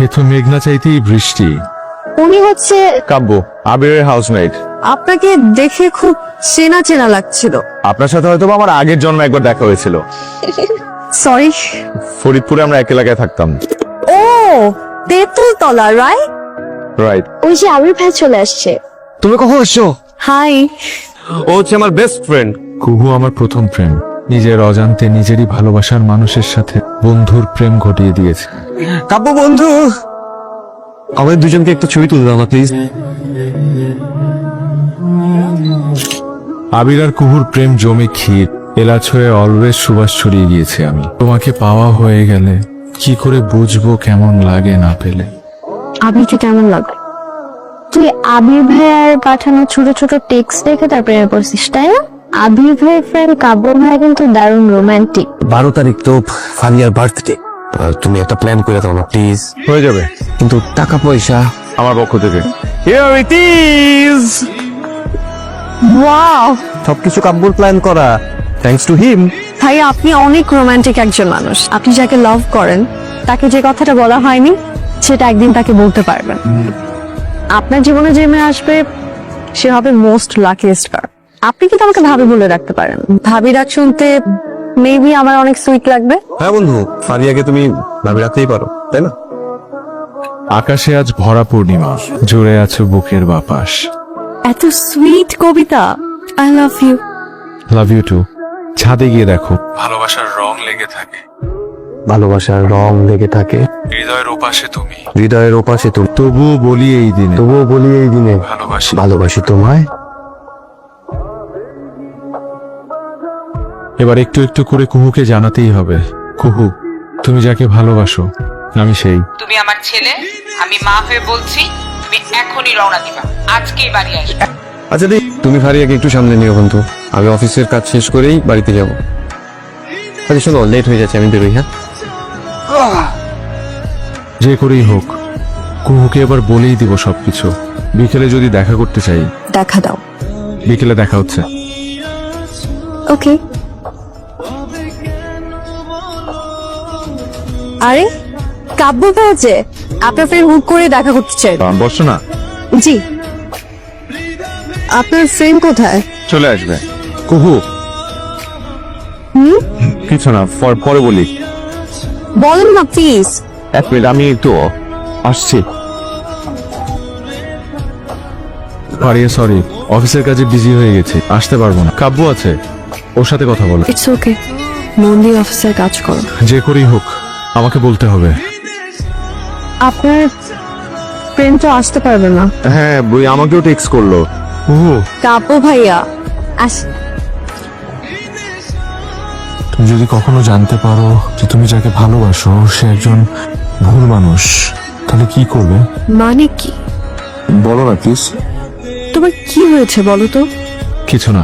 এ তো মেঘনা চাইতেই বৃষ্টি। উনি হচ্ছে কাব্য, আবিরের হাউসমেট। আপনাকে দেখে খুব চেনা চেনা লাগছিল। আপনার সাথে হয়তো আমার আগের জন্মে একবার দেখা হয়েছিল। সরি। ফরিদপুরে আমরা এক এলাকায় থাকতাম। ও তেঁতুলতলা, রাইট? রাইট। ওই যে আবির ভাই চলে আসছে। তুমি কখন আসছো? হাই। ও হচ্ছে আমার বেস্ট ফ্রেন্ড। কুহু আমার প্রথম প্রেম। নিজের অজান্তে নিজেরই ভালোবাসার মানুষের সাথে বন্ধুর প্রেম ঘটিয়ে দিয়েছে। কাব্য বন্ধু, আমাদের দুজনকে একটা ছবি তুলে দাও না প্লিজ। আবির আর কুহুর প্রেম জমে ক্ষীর, এলাচ হয়ে অলওয়েজ সুবাস ছড়িয়ে গিয়েছে। আমি তোমাকে পাওয়া হয়ে গেলে কি করে বুঝবো কেমন লাগে না পেলে। আবিরকে কেমন লাগলো? তুই আবির ভাইয়ার পাঠানো ছোট ছোট টেক্সট দেখে তার প্রেমে পড়ছিস, তাই না? আবির ভাইয়ের ফ্রেন্ড কাব্য ভাই কিন্তু দারুণ রোমান্টিক। 12 তারিখ তো ফারিয়ার বার্থডে, তুমি একটা প্ল্যান করে দাও না প্লিজ। হয়ে যাবে কিন্তু টাকা পয়সা আমার পক্ষ থেকে। Here it is! ওয়াও সবকিছু কাব্যর প্ল্যান করা, থ্যাঙ্কস টু হিম। ভাই, আপনি অনেক রোমান্টিক একজন মানুষ। আপনি যাকে লাভ করেন তাকে যে কথাটা বলা হয়নি সেটা একদিন তাকে বলতে পারবেন। আপনার জীবনে যে মেয়ে আসবে সে হবে মোস্ট লাকিয়েস্ট গার্ল। আপনি কিন্তু আমাকে ভাবি বলে রাখতে পারেন। ভাবি ডাক শুনতে মেবি আমার অনেক সুইট লাগবে। হ্যাঁ বন্ধু, ফারিয়াকে তুমি ভাবি রাখতেই পারো, তাই না? আকাশে আজ ভরা পূর্ণিমা, জুড়ে আছে বুকের বাপাস। এত সুইট কবিতা। I love you. Love you too. ছাদে গিয়ে দেখো, ভালোবাসার রং লেগে থাকে। ভালোবাসার রং লেগে থাকে হৃদয়ের ওপাশে তুমি, হৃদয়ের ওপাশে তুমি। তবুও বলি এই দিনে তবুও বলি এই দিনে ভালোবাসি। ভালোবাসি তোমায়। এবার একটু একটু করে কুহুকে জানাতেই হবে, কুহু তুমি যাকে ভালোবাসো আমি সেই। তুমি আমার ছেলে, আমি মা হয়ে বলছি, তুমি এখনই রওনা দিবা, আজকেই বাড়ি আসবে। আচ্ছা দি, তুমি ফারিয়াকে একটু সামনে নিও বন্ধু, আমি অফিসের কাজ শেষ করেই বাড়িতে যাব। আচ্ছা শোনো, লেট হয়ে যাচ্ছে, আমি বেরোই। হ্যাঁ, যে করেই হোক কুহুকে এবার বলেই দিব সবকিছু। বিকেলে যদি দেখা করতে চাই, দেখা দাও। বিকেলে দেখা হচ্ছে। ওকে। আরে কাব্য ভাইয়া, আপনার ফ্রেন্ড হুট করে দেখা করতে চাই। বসো না, জি। আপনার ফ্রেন্ড কোথায়? চলে আসবে। কুহু কিছু না, পরে বলি। বলেন না প্লিজ। এক মিনিট, আমি একটু আসছি। সরি, অফিসের কাজে বিজি হয়ে গেছি, আসতে পারবো না। কাব্য আছে, ওর সাথে কথা বলো। ইটস ওকে, মন দিয়ে অফিসের কাজ করো। যে করেই হোক আমাকে বলতে হবে। আপনার ফ্রেন্ড তো আসতে পারবে না। হ্যাঁ, বই আমাকেও টেক্সট করলো। কাব্য ভাইয়া আস। তুমি যদি কখনো জানতে পারো যে তুমি যাকে ভালোবাসো সে একজন ভুল মানুষ, তাহলে কি করবে? মানে কি? বলো না প্লিজ। তোমার কি হয়েছে বলো তো? কিছু না।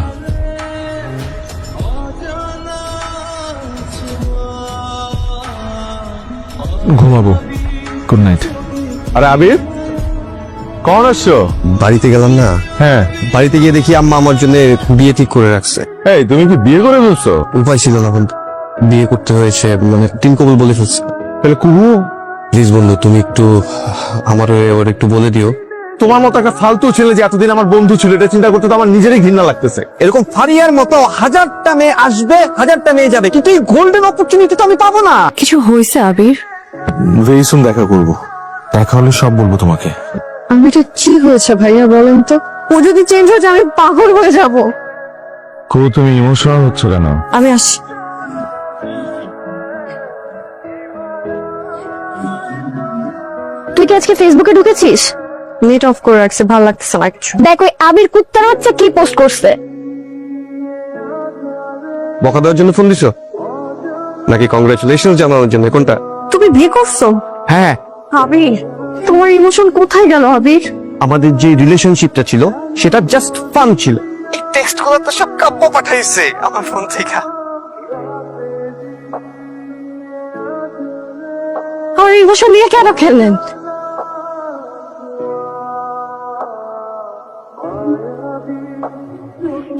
ঘুমাবো। Good night. আরে আবির, কখন আসছো? বাড়িতে গেলাম না, হ্যাঁ। বাড়িতে গিয়ে দেখি আম্মা আমার জন্য বিয়ে ঠিক করে রাখছে। এই তুমি কি বিয়ে করে ফেলছো? উপায় ছিল না বন্ধু, বিয়ে করতে হয়েছে, মানে তিন কবুল বলে ফেলছে। তাহলে কুহু, প্লিজ বন্ধু, তুমি একটু আমার ওর একটু বলে দিও। তোমার মতো একটা ফালতু ছেলে যে এতদিন আমার বন্ধু ছিল, এটা চিন্তা করতে তো আমার নিজেরই ঘৃণা লাগতেছে। এরকম ফারিয়ার মতো হাজারটা মেয়ে আসবে, হাজারটা মেয়ে যাবে, কিন্তু এই গোল্ডেন অপরচুনিটি তো আমি পাবো না। কিছু হয়েছে আবির? ভেরি সুন দেখা করবো, দেখা হলে সব বলবো তোমাকে। আমি তো কি হয়েছে ভাইয়া বলেন তো? ও যদি চেঞ্জ হয়ে যায় আমি পাগল হয়ে যাব। কুহু তুমি ইমোশনাল হচ্ছ কেন? আমি আসি। তুই কি আজকে ফেসবুকে ঢুকেছিস? নেট অফ করে রাখছে, ভালো লাগতেছে না কিছু। দেখ ওই আবির কুত্তার বাচ্চা কি পোস্ট করছে। বকা দেওয়ার জন্য ফোন দিছো নাকি কংগ্রাচুলেশন জানানোর জন্য, কোনটা? তুমি বিয়ে করছো? হ্যাঁ। আবির তোমার ইমোশন কোথায় গেল আবির? আমাদের যে রিলেশনশিপটা ছিল সেটা জাস্ট ফান ছিল। এই টেক্সট গুলো তো সব কাব্য পাঠাইছে আমার ফোন থেকে। আর ইমোশন নিয়ে কেন খেললেন?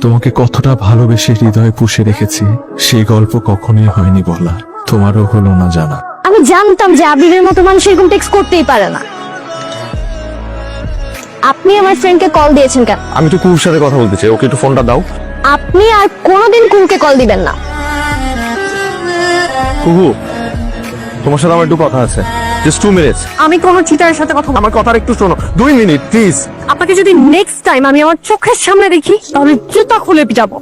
তোমাকে কতটা ভালোবেসে হৃদয়ে পুষে রেখেছি সেই গল্প কখনোই হয়নি বলা, তোমারও হলো না জানা। আমি আমি জানতাম যে আবিরের মতো মানুষ এরকম টেক্সট করতেই পারে না। আপনি আমার ফ্রেন্ডকে কল দিয়েছেন কেন? আমি তো কুকুর সাথে কথা বলতে চাই, ওকে একটু ফোনটা দাও। আপনি আর কোনোদিন কুকুরকে কল দিবেন না। কুকু, তোমার সাথে আমার একটু কথা আছে, জাস্ট 2 মিনিটস। আমি কোনো চিটারের সাথে কথা আমার কথাটা একটু শোনো, 2 মিনিট প্লিজ। আপনাকে যদি নেক্সট টাইম আমি আমার চোখের সামনে দেখি তাহলে জুতা খুলে পিটাবো।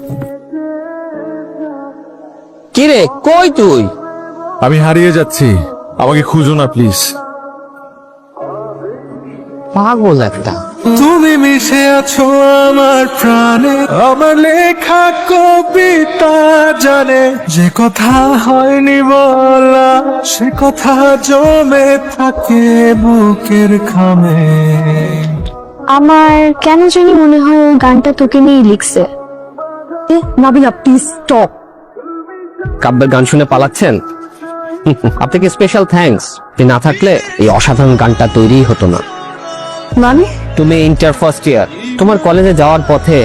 কিরে কই তুই? আমি হারিয়ে যাচ্ছি, আমাকে খুঁজো না প্লিজ। পাগল একটা। তুমি মিশে আছো আমার প্রাণে, আমার লেখা কবিতা জানে, যে কথা হয়নি বলা সে কথা জমে থাকে বুকের খামে। আমার কেন জানি মনে হয় ওই গানটা তোকে নিয়েই লিখছে। Nabila please stop. কাব্যের গান শুনে পালাচ্ছেন? আপনাকে স্পেশাল থ্যাঙ্কস। আপনি না থাকলে এই অসাধারণ গানটা তৈরি হতো না। মানে তুমি ইন্টার ফার্স্ট ইয়ার, তোমার কলেজে যাওয়ার পথে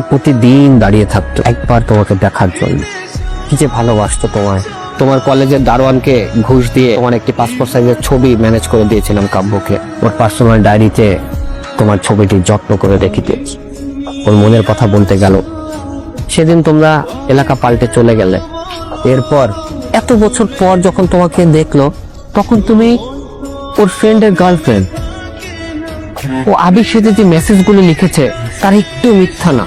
প্রতিদিন দাঁড়িয়ে থাকতো একবার তোমাকে দেখার জন্য। কি যে ভালোবাসতো তোমায়। তোমার কলেজের দারোয়ানকে ঘুষ দিয়ে তোমার একটি পাসপোর্ট সাইজের ছবি ম্যানেজ করে দিয়েছিলাম কাব্যকে। ওর পার্সোনাল ডায়েরিতে তোমার ছবিটি যত্ন করে রেখে দিয়েছি। ওর মনের কথা বলতে গেল। সেদিন তোমরা এলাকা পাল্টে চলে গেলে। এরপর এত বছর পর যখন তোমাকে দেখলো তখন তুমি ওর ফ্রেন্ডের গার্লফ্রেন্ড। ও আবির সাথে যে মেসেজগুলো লিখেছে তার একটু মিথ্যা না,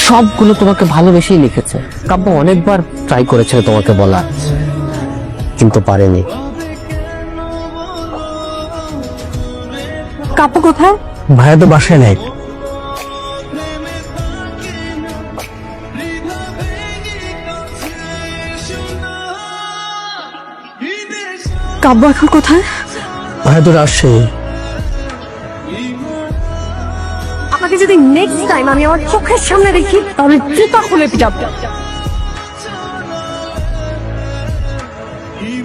সবগুলো তোমাকে ভালোবেসেই লিখেছে। কাব্য অনেকবার ট্রাই করেছে তোমাকে বলার, কিন্তু পারেনি। কাপু কোথায়? ভাইয়া তো বাসায় নেই। কাব্য এখন কোথায়? ভাইয়া তো রাজশাহী। আপনাকে যদি নেক্সট টাইম আমি আমার চোখের সামনে দেখি তাহলে জুতা খুলে পিটাবো।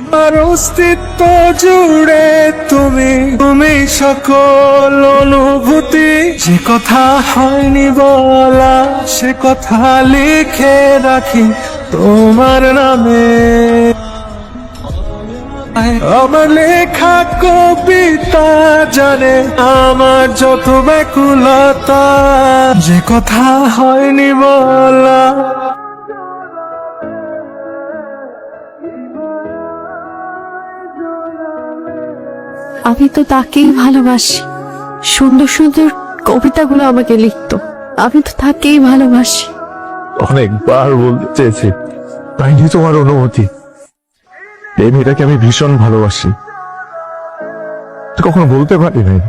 আমার অস্তিত্ব জুড়ে তুমি, তুমি সকল অনুভূতি, যে কথা হয়নি বলা সে কথা লিখে রাখি তোমার নামে। আমার লেখা কবিতা জানে আমার যত ব্যাকুলতা, যে কথা হয়নি বলা। আমি তো তাকেই ভালোবাসি। সুন্দর সুন্দর কবিতাগুলো আমাকে লিখতো। আমি তো তাকেই ভালোবাসি। অনেকবার বলতে চেয়েছি, পাইনি তোমার অনুমতি। এই মেয়েটাকে আমি ভীষণ ভালোবাসি, কখনো বলতে পারি নাই।